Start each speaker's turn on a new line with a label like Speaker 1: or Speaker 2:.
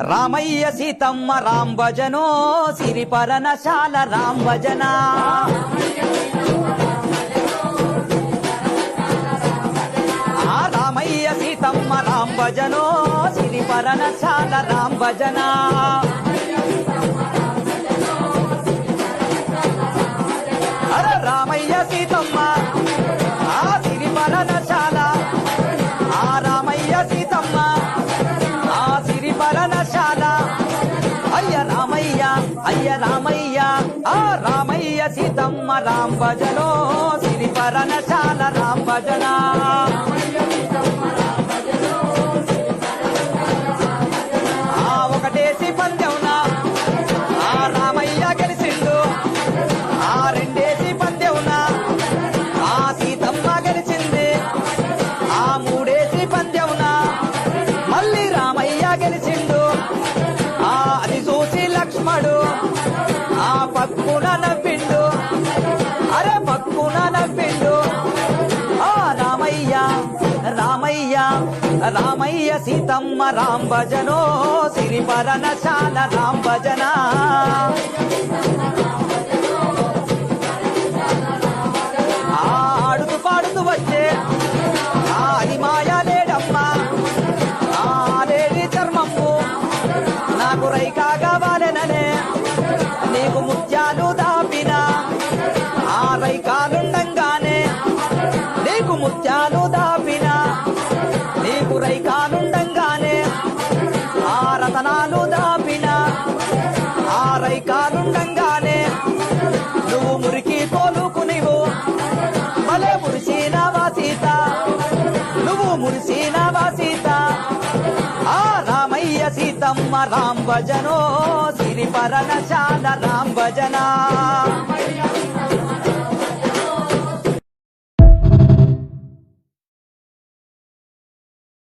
Speaker 1: రామయ్య సీతమ్మ రామ్ భజనో సిరిపరనశాల రామ్ భజన రామయ్య సీతమ్మ రామ్ భజనో సిరిపరనశాల రామ్ భజన అరే రామయ్య సీతమ్మ సిరిపరనశాల రామయ్య సీతమ్మ సిరిపరనశాల అయ్య రామయ్య రామయ్య సీతమ్మ రామ్ భజనో సిరిపరనశాల రామ్ భజన ఒకటేసి పందెవునా రామయ్య గెలిచిండు రెండేసి పందెవునా సీతమ్మ గెలిచింది మూడేసి పందెవునా మళ్ళీ రామయ్య గెలిచిండు అది చూసి లక్ష్మణుడు పక్కున నవ్విండు అరే పక్కున నవ్విండు రామయ్య సీతమ్మ రామ్ భజనో సిరిపరనశాల రామ్ భజన ఆడుతూ పాడుతూ వచ్చే అది మాయా లేడమ్మా లేడి చర్మము నాకు రైకా కావాలెననే నీకు ముత్యాలు దాపిన రైకానుండంగానే నీకు ముత్యాలు దాపిన నీకు రైకానుండంగానే రతనాలు దాపిన రైకానుండంగానే నువ్వు మురికి తోలుకునివు భలే మురిసినవా సీత నువ్వు మురిసినవా సీత రామయ్య సీతమ్మ రామ్ భజనో సిరిపరనశాల రామ్ భజన